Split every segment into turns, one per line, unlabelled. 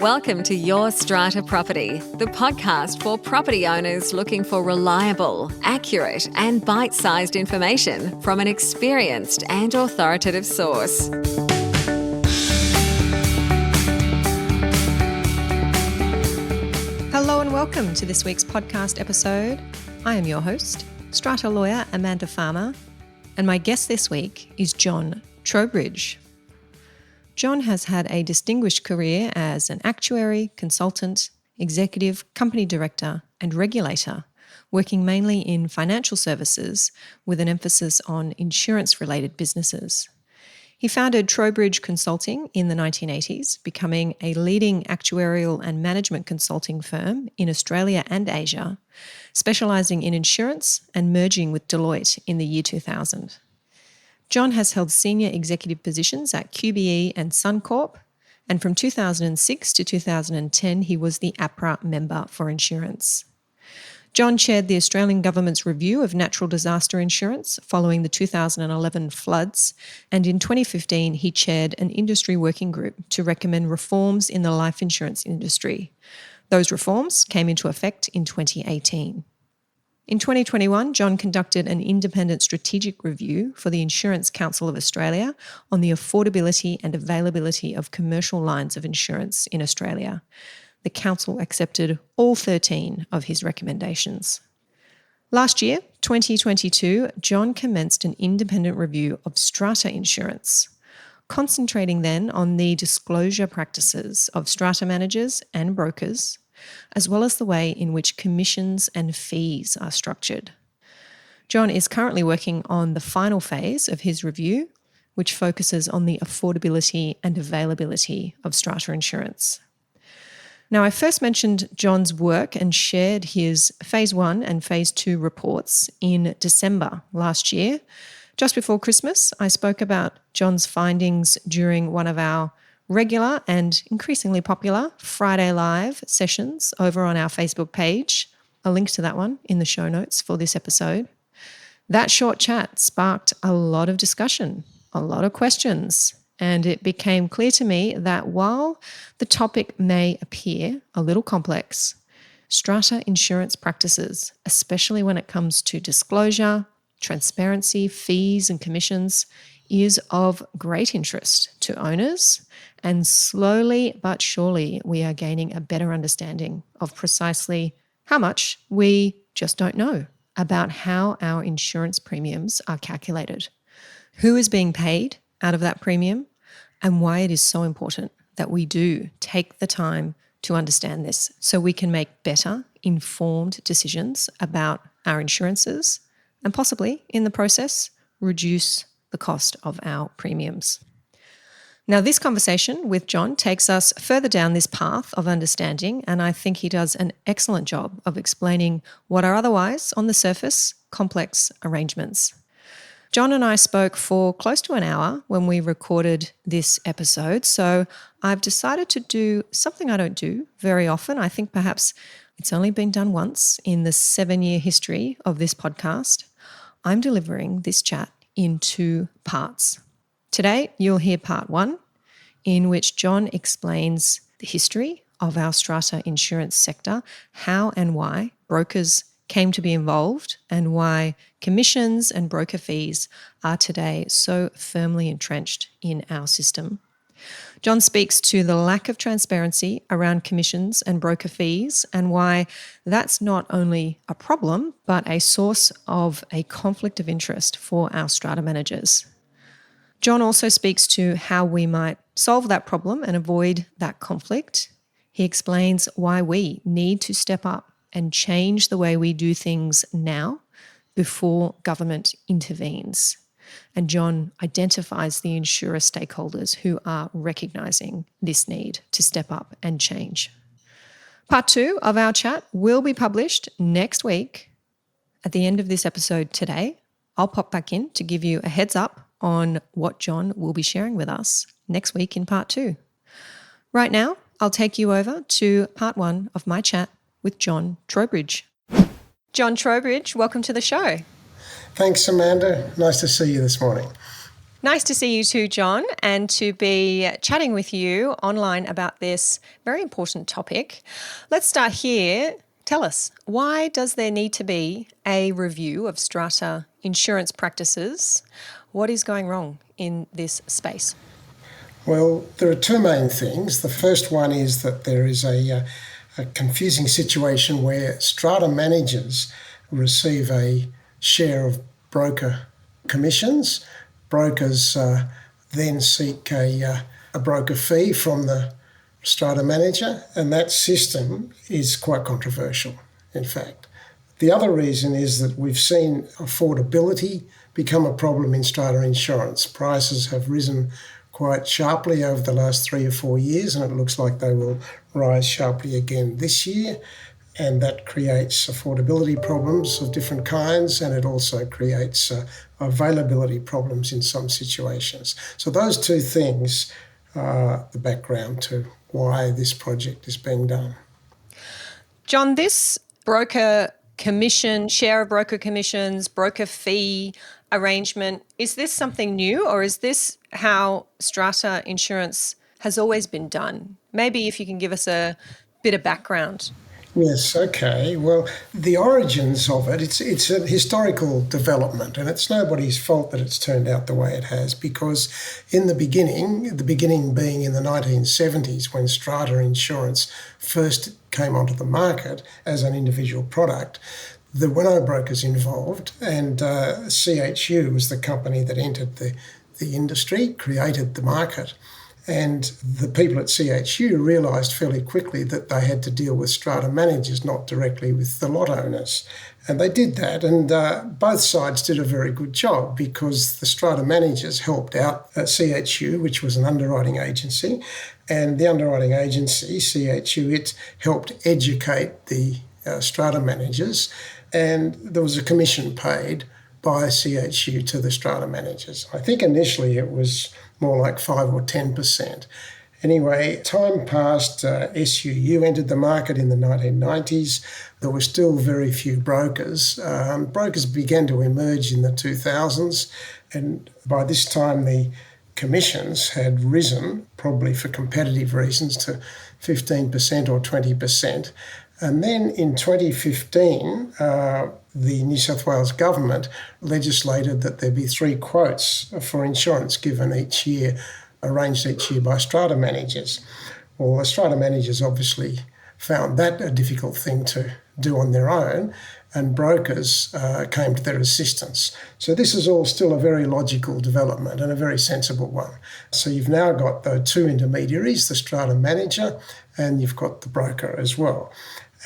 Welcome to Your Strata Property, the podcast for property owners looking for reliable, accurate, and bite-sized information from an experienced and authoritative source.
Hello and welcome to this week's podcast episode. I am your host, Strata lawyer Amanda Farmer, and my guest this week is John Trowbridge. John has had a distinguished career as an actuary, consultant, executive, company director, and regulator, working mainly in financial services with an emphasis on insurance-related businesses. He founded Trowbridge Consulting in the 1980s, becoming a leading actuarial and management consulting firm in Australia and Asia, specialising in insurance and merging with Deloitte in the year 2000. John has held senior executive positions at QBE and Suncorp, and from 2006 to 2010 he was the APRA member for insurance. John chaired the Australian Government's review of natural disaster insurance following the 2011 floods, and in 2015 he chaired an industry working group to recommend reforms in the life insurance industry. Those reforms came into effect in 2018. In 2021, John conducted an independent strategic review for the Insurance Council of Australia on the affordability and availability of commercial lines of insurance in Australia. The Council accepted all 13 of his recommendations. Last year, 2022, John commenced an independent review of Strata insurance, concentrating then on the disclosure practices of strata managers and brokers, as well as the way in which commissions and fees are structured. John is currently working on the final phase of his review, which focuses on the affordability and availability of strata insurance. Now, I first mentioned John's work and shared his Phase 1 and Phase 2 reports in December last year. Just before Christmas, I spoke about John's findings during one of our regular and increasingly popular Friday Live sessions over on our Facebook page. A link to that one in the show notes for this episode. That short chat sparked a lot of discussion, a lot of questions, and it became clear to me that while the topic may appear a little complex, strata insurance practices, especially when it comes to disclosure, transparency, fees and commissions, is of great interest to owners, and slowly but surely we are gaining a better understanding of precisely how much we just don't know about how our insurance premiums are calculated, who is being paid out of that premium, and why it is so important that we do take the time to understand this so we can make better, informed decisions about our insurances and possibly, in the process, reduce the cost of our premiums. Now, this conversation with John takes us further down this path of understanding, and I think he does an excellent job of explaining what are otherwise, on the surface, complex arrangements. John and I spoke for close to an hour when we recorded this episode, so I've decided to do something I don't do very often. I think perhaps it's only been done once in the 7-year history of this podcast. I'm delivering this chat in 2 parts. Today, you'll hear part 1, in which John explains the history of our strata insurance sector, how and why brokers came to be involved, and why commissions and broker fees are today so firmly entrenched in our system. John speaks to the lack of transparency around commissions and broker fees and why that's not only a problem, but a source of a conflict of interest for our strata managers. John also speaks to how we might solve that problem and avoid that conflict. He explains why we need to step up and change the way we do things now before government intervenes. And John identifies the insurer stakeholders who are recognising this need to step up and change. Part 2 of our chat will be published next week. At the end of this episode today, I'll pop back in to give you a heads up on what John will be sharing with us next week in part 2. Right now, I'll take you over to part 1 of my chat with John Trowbridge. John Trowbridge, welcome to the show.
Thanks, Amanda. Nice to see you this morning.
Nice to see you too, John, and to be chatting with you online about this very important topic. Let's start here. Tell us, why does there need to be a review of strata insurance practices? What is going wrong in this space?
Well, there are two main things. The first one is that there is a confusing situation where strata managers receive a share of broker commissions. Brokers then seek a broker fee from the strata manager, and that system is quite controversial, in fact. The other reason is that we've seen affordability become a problem in strata insurance. Prices have risen quite sharply over the last 3 or 4 years, and it looks like they will rise sharply again this year. And that creates affordability problems of different kinds, and it also creates availability problems in some situations. So those two things are the background to why this project is being done.
John, this broker commission, share of broker commissions, broker fee arrangement, is this something new, or is this how strata insurance has always been done? Maybe if you can give us a bit of background.
Yes, okay. Well, the origins of it, it's a historical development, and it's nobody's fault that it's turned out the way it has, because in the beginning being in the 1970s when strata insurance first came onto the market as an individual product, there were no brokers involved, and CHU was the company that entered the industry, created the market. And the people at CHU realised fairly quickly that they had to deal with strata managers, not directly with the lot owners. And they did that, and both sides did a very good job, because the strata managers helped out CHU, which was an underwriting agency, and the underwriting agency, CHU, it helped educate the strata managers, and there was a commission paid by CHU to the strata managers. I think initially it was more like 5 or 10%. Anyway, time passed, SUU entered the market in the 1990s. There were still very few brokers. Brokers began to emerge in the 2000s, and by this time the commissions had risen, probably for competitive reasons, to 15% or 20%. And then in 2015, the New South Wales government legislated that there be 3 quotes for insurance given each year, arranged each year by strata managers. Well, the strata managers obviously found that a difficult thing to do on their own, and brokers came to their assistance. So this is all still a very logical development and a very sensible one. So you've now got the 2 intermediaries, the strata manager, and you've got the broker as well.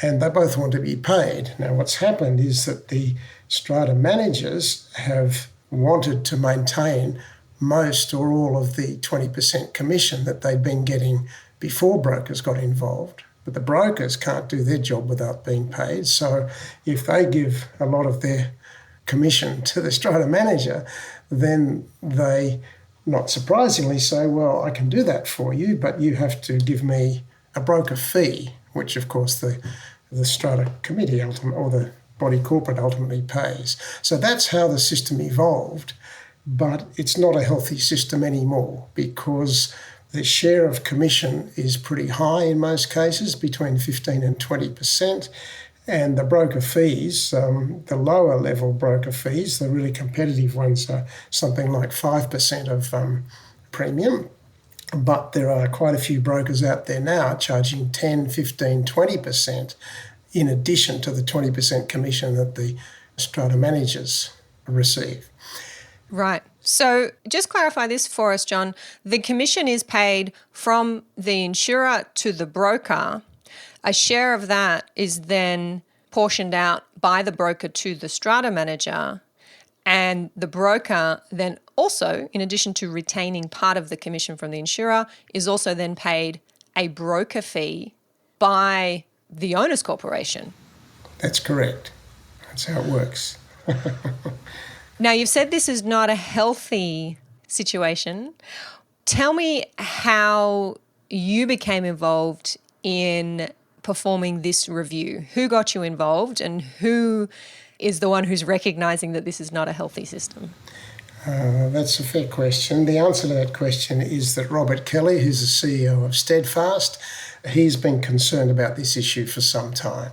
And they both want to be paid. Now, what's happened is that the strata managers have wanted to maintain most or all of the 20% commission that they'd been getting before brokers got involved. But the brokers can't do their job without being paid. So if they give a lot of their commission to the strata manager, then they, not surprisingly, say, well, I can do that for you, but you have to give me a broker fee, which of course the strata committee or the body corporate ultimately pays. So that's how the system evolved, but it's not a healthy system anymore, because the share of commission is pretty high in most cases, between 15 and 20%, and the broker fees, the lower level broker fees, the really competitive ones, are something like 5% of premium. But there are quite a few brokers out there now charging 10, 15, 20% in addition to the 20% commission that the strata managers receive.
Right. So just clarify this for us, John. The commission is paid from the insurer to the broker. A share of that is then portioned out by the broker to the strata manager, and the broker then also, in addition to retaining part of the commission from the insurer, is also then paid a broker fee by the owner's corporation.
That's correct. That's how it works.
Now, you've said this is not a healthy situation. Tell me how you became involved in performing this review. Who got you involved, and who is the one who's recognising that this is not a healthy system?
That's a fair question. The answer to that question is that Robert Kelly, who's the CEO of Steadfast, he's been concerned about this issue for some time.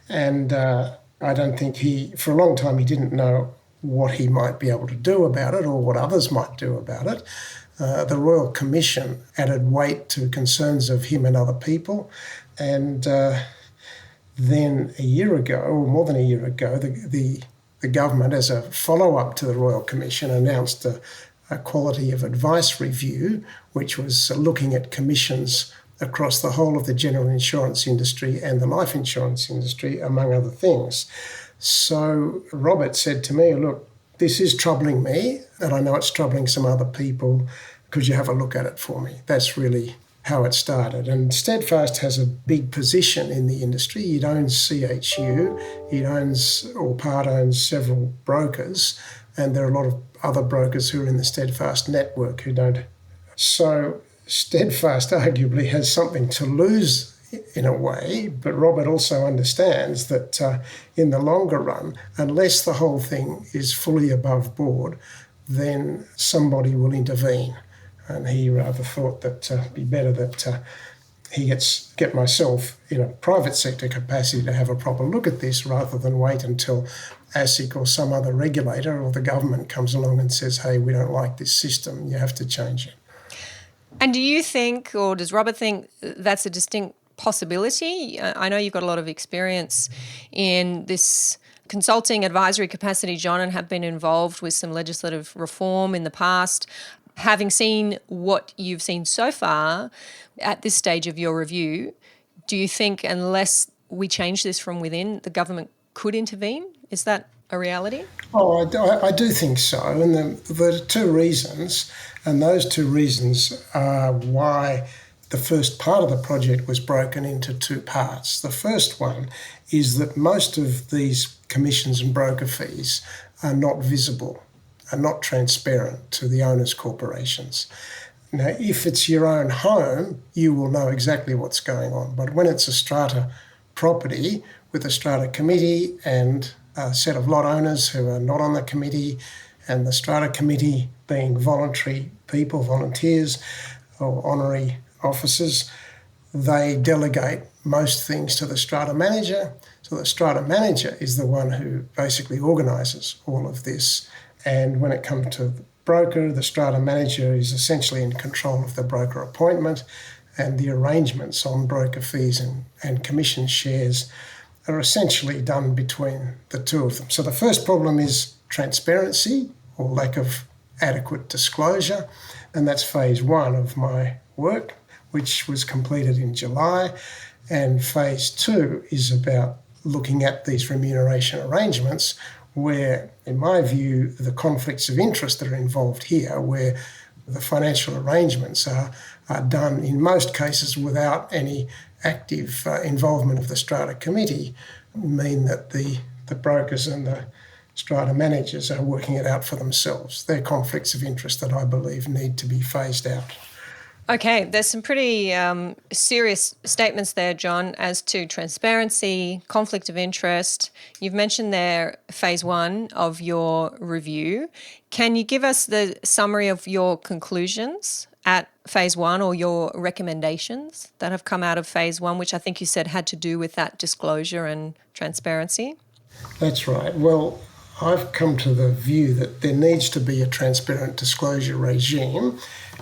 And I don't think for a long time, he didn't know what he might be able to do about it or what others might do about it. The Royal Commission added weight to concerns of him and other people. And then a year ago, or more than a year ago, the government, as a follow-up to the Royal Commission, announced a quality of advice review, which was looking at commissions across the whole of the general insurance industry and the life insurance industry, among other things. So Robert said to me, look, this is troubling me, and I know it's troubling some other people. Could you have a look at it for me? That's really how it started. And Steadfast has a big position in the industry. It owns CHU, it owns or part owns several brokers, and there are a lot of other brokers who are in the Steadfast network who don't. So Steadfast arguably has something to lose in a way, but Robert also understands that in the longer run, unless the whole thing is fully above board, then somebody will intervene. And he rather thought that it'd be better that he get myself in a private sector capacity to have a proper look at this rather than wait until ASIC or some other regulator or the government comes along and says, hey, we don't like this system, you have to change it.
And do you think, or does Robert think, that's a distinct possibility? I know you've got a lot of experience in this consulting advisory capacity, John, and have been involved with some legislative reform in the past. Having seen what you've seen so far at this stage of your review, do you think unless we change this from within, the government could intervene? Is that a reality?
Oh, I do think so. And there are two reasons, and those two reasons are why the first part of the project was broken into two parts. The first one is that most of these commissions and broker fees are not visible, are not transparent to the owners' corporations. Now, if it's your own home, you will know exactly what's going on. But when it's a strata property with a strata committee and a set of lot owners who are not on the committee, and the strata committee being voluntary people, volunteers or honorary officers, they delegate most things to the strata manager. So the strata manager is the one who basically organises all of this. And when it comes to the broker, the strata manager is essentially in control of the broker appointment, and the arrangements on broker fees and commission shares are essentially done between the two of them. So the first problem is transparency or lack of adequate disclosure, and that's phase one of my work, which was completed in July. And phase two is about looking at these remuneration arrangements where, in my view, the conflicts of interest that are involved here, where the financial arrangements are done in most cases without any active involvement of the strata committee, mean that the brokers and the strata managers are working it out for themselves. They're conflicts of interest that I believe need to be phased out.
Okay, there's some pretty serious statements there, John, as to transparency, conflict of interest. You've mentioned there phase one of your review. Can you give us the summary of your conclusions at phase one, or your recommendations that have come out of phase one, which I think you said had to do with that disclosure and transparency?
That's right. Well, I've come to the view that there needs to be a transparent disclosure regime,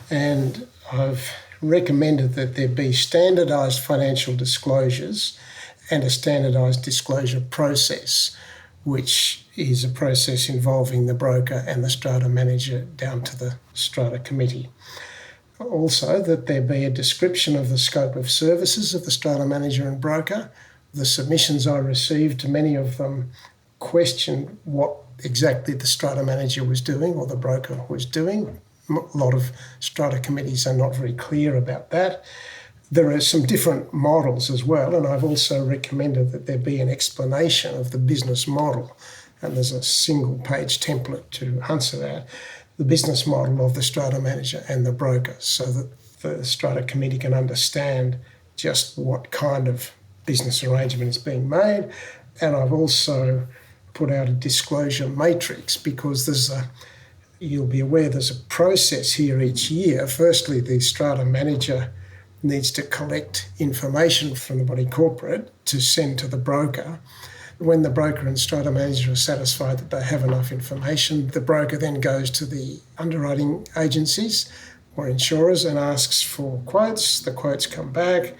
and I've recommended that there be standardised financial disclosures and a standardised disclosure process, which is a process involving the broker and the strata manager down to the strata committee. Also, that there be a description of the scope of services of the strata manager and broker. The submissions I received, many of them questioned what exactly the strata manager was doing or the broker was doing. A lot of strata committees are not very clear about that. There are some different models as well, and I've also recommended that there be an explanation of the business model, and there's a single-page template to answer that, the business model of the strata manager and the broker, so that the strata committee can understand just what kind of business arrangement is being made. And I've also put out a disclosure matrix, because there's you'll be aware there's a process here each year. Firstly, the strata manager needs to collect information from the body corporate to send to the broker. When the broker and strata manager are satisfied that they have enough information, the broker then goes to the underwriting agencies or insurers and asks for quotes. The quotes come back.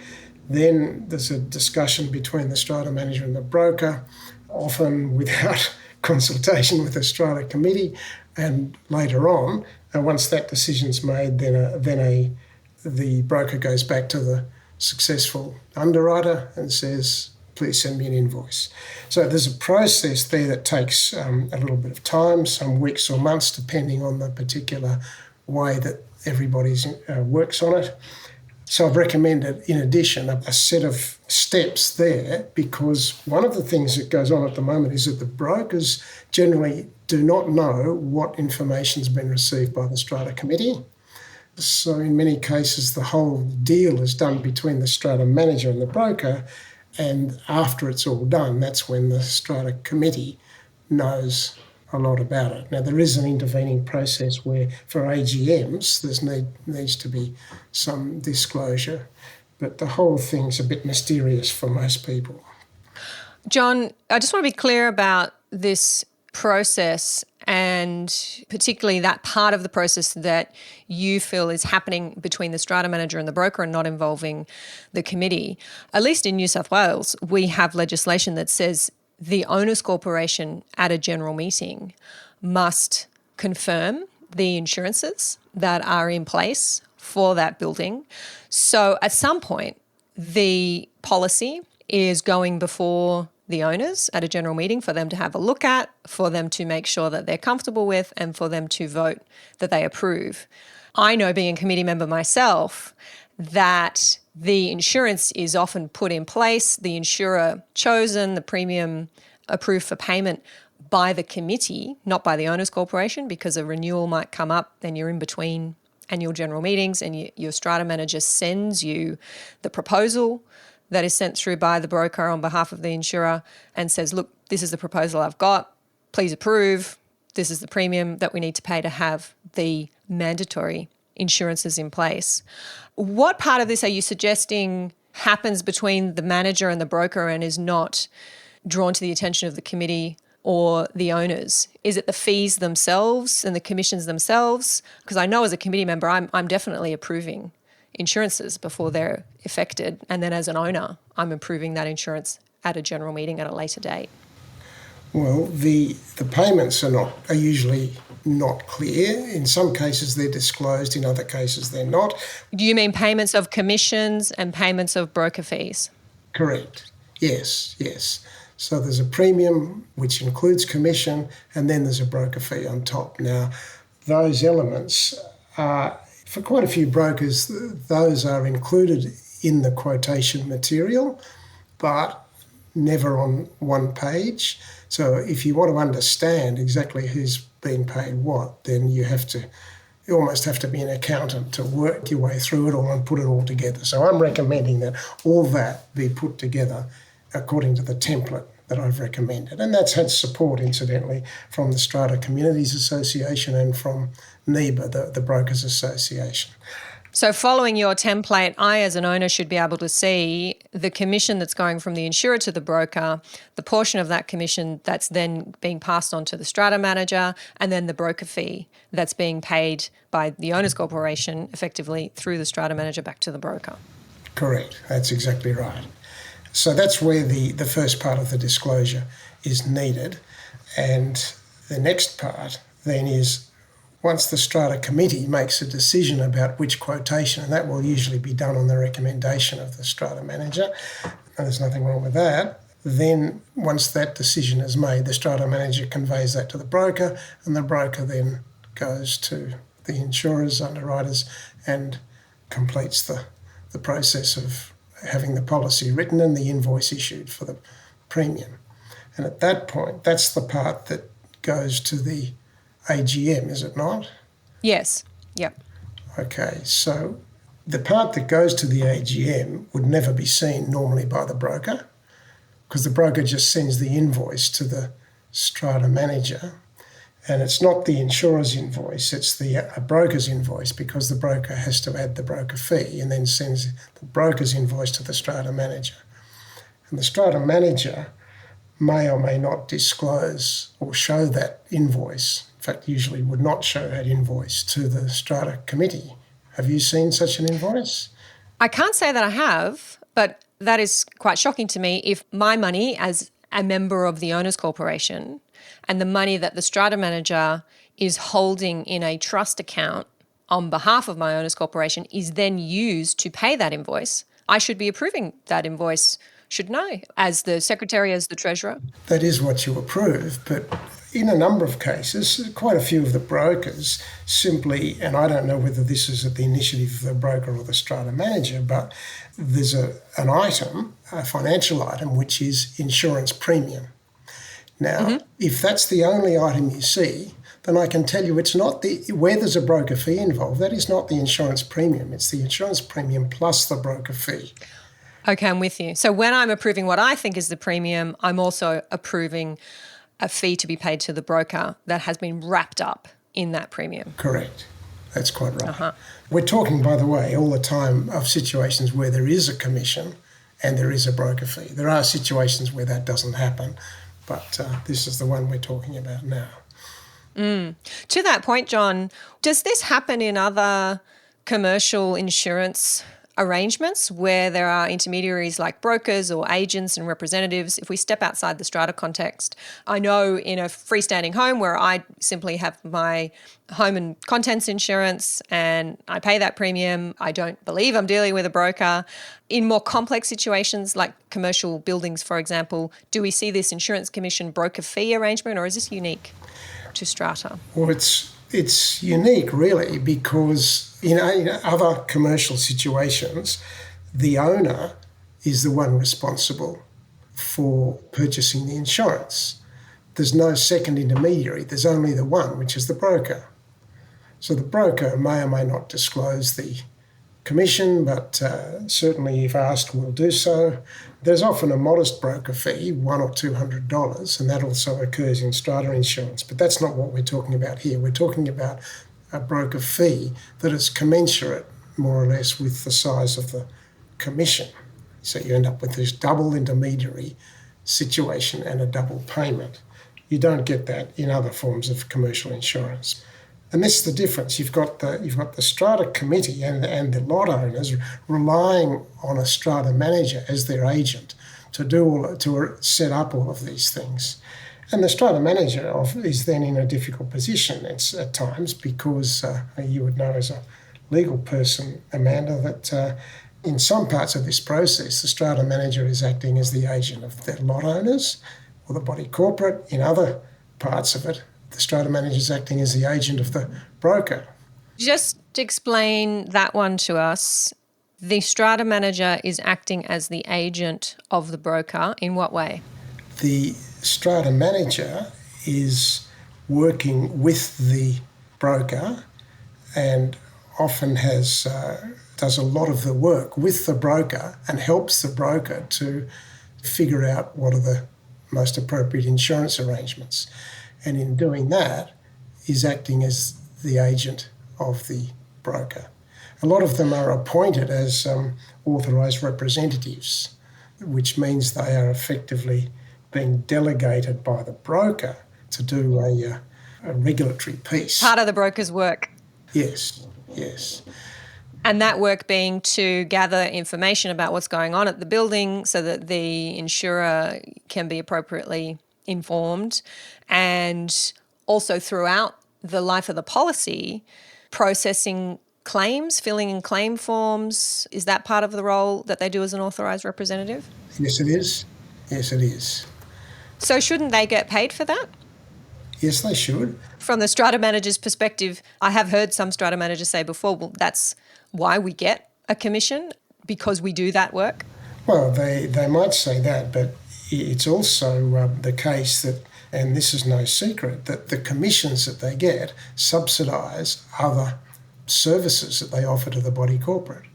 Then there's a discussion between the strata manager and the broker, often without consultation with the strata committee. And later on, once that decision's made, then the broker goes back to the successful underwriter and says, please send me an invoice. So there's a process there that takes a little bit of time, some weeks or months, depending on the particular way that everybody works on it. So I've recommended, in addition, a set of steps there, because one of the things that goes on at the moment is that the brokers generally do not know what information's been received by the strata committee. So in many cases, the whole deal is done between the strata manager and the broker, and after it's all done, that's when the strata committee knows a lot about it. Now, there is an intervening process where for AGMs there needs to be some disclosure, but the whole thing's a bit mysterious for most people.
John, I just want to be clear about this process, and particularly that part of the process that you feel is happening between the strata manager and the broker and not involving the committee. At least in New South Wales, we have legislation that says the owners' corporation at a general meeting must confirm the insurances that are in place for that building. So at some point, the policy is going before the owners at a general meeting for them to have a look at, for them to make sure that they're comfortable with, and for them to vote that they approve. I know, being a committee member myself, that the insurance is often put in place, the insurer chosen, the premium approved for payment by the committee, not by the owners' corporation, because a renewal might come up, then you're in between annual general meetings and your strata manager sends you the proposal that is sent through by the broker on behalf of the insurer and says, look, this is the proposal I've got, please approve, this is the premium that we need to pay to have the mandatory insurances in place. What part of this are you suggesting happens between the manager and the broker and is not drawn to the attention of the committee or the owners? Is it the fees themselves and the commissions themselves? Because I know as a committee member, I'm definitely approving insurances before they're effected. And then as an owner, I'm approving that insurance at a general meeting at a later date.
Well, the payments are usually not clear. In some cases they're disclosed, in other cases they're not.
Do you mean payments of commissions and payments of broker fees?
Correct. Yes. So there's a premium which includes commission, and then there's a broker fee on top. Now, those elements are, for quite a few brokers, those are included in the quotation material, but never on one page. So if you want to understand exactly who's been paid what, then you almost have to be an accountant to work your way through it all and put it all together. So I'm recommending that all that be put together according to the template that I've recommended. And that's had support, incidentally, from the Strata Communities Association and from NEBA, the Brokers Association.
So following your template, I as an owner should be able to see the commission that's going from the insurer to the broker, the portion of that commission that's then being passed on to the strata manager, and then the broker fee that's being paid by the owners corporation effectively through the strata manager back to the broker.
Correct. That's exactly right. So that's where the first part of the disclosure is needed. And the next part then is, once the strata committee makes a decision about which quotation, and that will usually be done on the recommendation of the strata manager, and there's nothing wrong with that, then once that decision is made, the strata manager conveys that to the broker, and the broker then goes to the insurers, underwriters, and completes the process of having the policy written and the invoice issued for the premium. And at that point, that's the part that goes to the AGM, is it not?
Yes. Yep.
Okay, so the part that goes to the AGM would never be seen normally by the broker, because the broker just sends the invoice to the strata manager, And it's not the insurer's invoice, it's the broker's invoice, because the broker has to add the broker fee and then sends the broker's invoice to the strata manager. And the strata manager may or may not disclose or show that invoice. In fact, usually would not show that invoice to the strata committee. Have you seen such an invoice?
I can't say that I have, but that is quite shocking to me. If my money as a member of the owners corporation and the money that the strata manager is holding in a trust account on behalf of my owners corporation is then used to pay that invoice, I should be approving that invoice, shouldn't I, as the secretary, as the treasurer?
That is what you approve, but in a number of cases, quite a few of the brokers simply, and I don't know whether this is at the initiative of the broker or the strata manager, but there's an item, a financial item, which is insurance premium. Now, if that's the only item you see, then I can tell you it's not where there's a broker fee involved, that is not the insurance premium. It's the insurance premium plus the broker fee.
Okay, I'm with you. So when I'm approving what I think is the premium, I'm also approving a fee to be paid to the broker that has been wrapped up in that premium.
Correct. That's quite right. We're talking, by the way, all the time of situations where there is a commission and there is a broker fee. There are situations where that doesn't happen, but this is the one we're talking about now.
To that point, John, does this happen in other commercial insurance arrangements where there are intermediaries like brokers or agents and representatives? If we step outside the strata context, I know in a freestanding home where I simply have my home and contents insurance and I pay that premium, I don't believe I'm dealing with a broker. In more complex situations like commercial buildings, for example, do we see this insurance commission broker fee arrangement, or is this unique to strata?
Well, it's unique, really, because in other commercial situations, the owner is the one responsible for purchasing the insurance. There's no second intermediary. There's only the one, which is the broker. So the broker may or may not disclose the commission, but certainly if asked will do so. There's often a modest broker fee, $100 or $200, and that also occurs in strata insurance. But that's not what we're talking about here. We're talking about a broker fee that is commensurate, more or less, with the size of the commission. So you end up with this double intermediary situation and a double payment. You don't get that in other forms of commercial insurance. And this is the difference. You've got the strata committee and the lot owners relying on a strata manager as their agent to set up all of these things. And the strata manager is then in a difficult position at times because you would know as a legal person, Amanda, that in some parts of this process, the strata manager is acting as the agent of the lot owners or the body corporate. In other parts of it, the strata manager is acting as the agent of the broker.
Just to explain that one to us, the strata manager is acting as the agent of the broker. In what way?
The strata manager is working with the broker and often does a lot of the work with the broker and helps the broker to figure out what are the most appropriate insurance arrangements. And in doing that, is acting as the agent of the broker. A lot of them are appointed as authorised representatives, which means they are effectively being delegated by the broker to do a regulatory piece.
Part of the broker's work.
Yes.
And that work being to gather information about what's going on at the building so that the insurer can be appropriately informed, and also throughout the life of the policy, processing claims, filling in claim forms. Is that part of the role that they do as an authorised representative?
Yes, it is.
So shouldn't they get paid for that?
Yes, they should.
From the strata manager's perspective, I have heard some strata managers say before, well, that's why we get a commission, because we do that work.
Well, they might say that, but it's also the case that, and this is no secret, that the commissions that they get subsidise other services that they offer to the body corporate,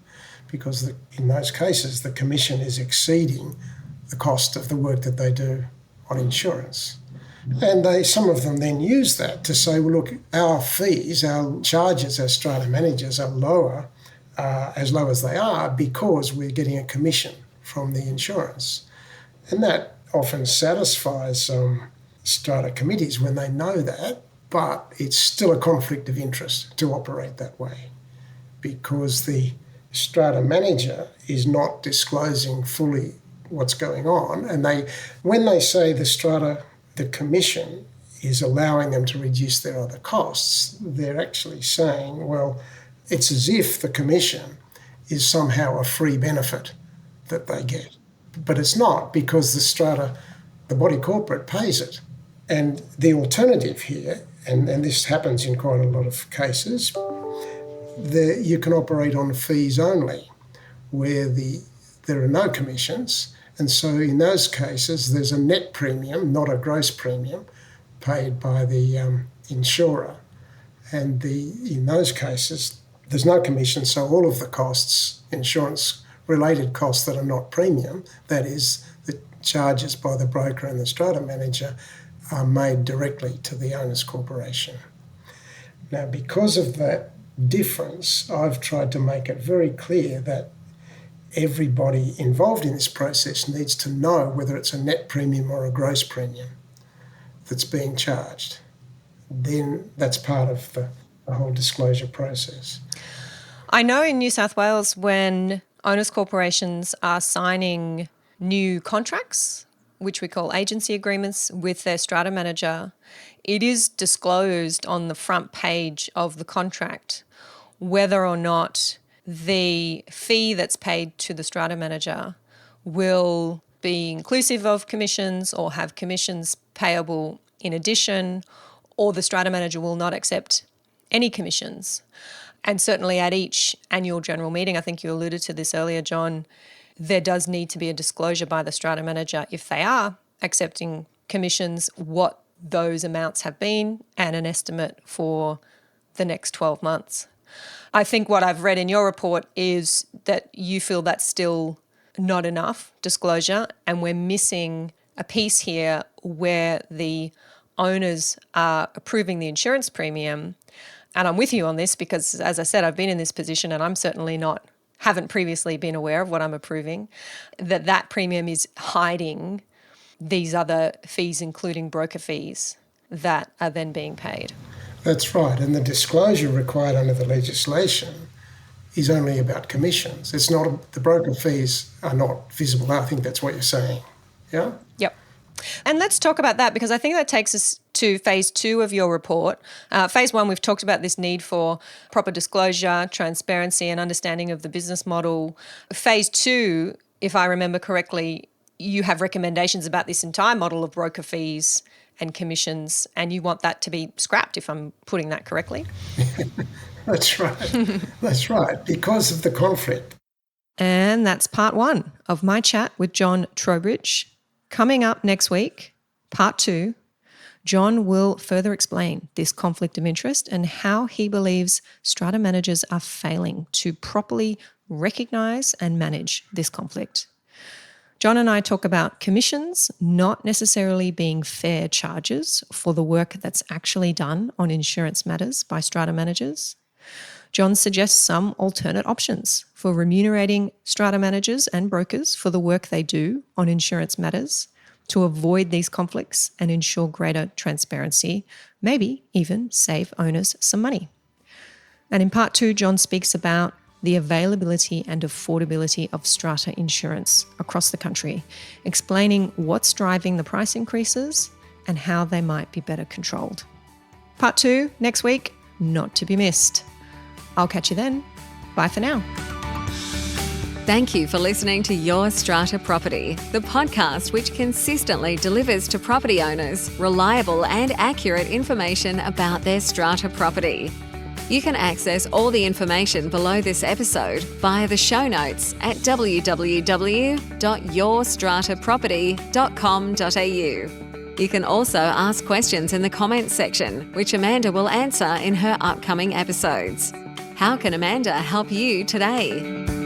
because in those cases the commission is exceeding the cost of the work that they do on insurance. And some of them then use that to say, well, look, our fees, our charges as strata managers are lower, as low as they are, because we're getting a commission from the insurance. And that often satisfies strata committees when they know that, but it's still a conflict of interest to operate that way, because the strata manager is not disclosing fully what's going on. And when they say the commission is allowing them to reduce their other costs, they're actually saying, well, it's as if the commission is somehow a free benefit that they get. But it's not, because the body corporate pays it. And the alternative here, and this happens in quite a lot of cases, you can operate on fees only, where there are no commissions. And so in those cases, there's a net premium, not a gross premium, paid by the insurer. And in those cases, there's no commission, so all of the costs, insurance-related costs that are not premium, that is, the charges by the broker and the strata manager, are made directly to the owner's corporation. Now, because of that difference, I've tried to make it very clear that everybody involved in this process needs to know whether it's a net premium or a gross premium that's being charged. Then that's part of the whole disclosure process.
I know in New South Wales, when owners' corporations are signing new contracts, which we call agency agreements, with their strata manager, it is disclosed on the front page of the contract whether or not the fee that's paid to the strata manager will be inclusive of commissions or have commissions payable in addition, or the strata manager will not accept any commissions. And certainly at each annual general meeting, I think you alluded to this earlier, John, there does need to be a disclosure by the strata manager, if they are accepting commissions, what those amounts have been and an estimate for the next 12 months. I think what I've read in your report is that you feel that's still not enough disclosure, and we're missing a piece here where the owners are approving the insurance premium. And I'm with you on this because, as I said, I've been in this position and I'm certainly haven't previously been aware of what I'm approving, that premium is hiding these other fees, including broker fees, that are then being paid.
That's right. And the disclosure required under the legislation is only about commissions. It's not, the broker fees are not visible. I think that's what you're saying. Yeah?
Yep. And let's talk about that, because I think that takes us to phase 2 of your report. Phase 1, we've talked about this need for proper disclosure, transparency, and understanding of the business model. Phase 2, if I remember correctly, you have recommendations about this entire model of broker fees and commissions, and you want that to be scrapped, if I'm putting that correctly.
That's right. That's right, because of the conflict.
And that's part 1 of my chat with John Trowbridge. Coming up next week, part 2, John will further explain this conflict of interest and how he believes strata managers are failing to properly recognise and manage this conflict. John and I talk about commissions not necessarily being fair charges for the work that's actually done on insurance matters by strata managers. John suggests some alternate options for remunerating strata managers and brokers for the work they do on insurance matters to avoid these conflicts and ensure greater transparency, maybe even save owners some money. And in part 2, John speaks about the availability and affordability of strata insurance across the country, explaining what's driving the price increases and how they might be better controlled. Part 2 next week, not to be missed. I'll catch you then. Bye for now.
Thank you for listening to Your Strata Property, the podcast which consistently delivers to property owners reliable and accurate information about their strata property. You can access all the information below this episode via the show notes at www.yourstrataproperty.com.au. You can also ask questions in the comments section, which Amanda will answer in her upcoming episodes. How can Amanda help you today?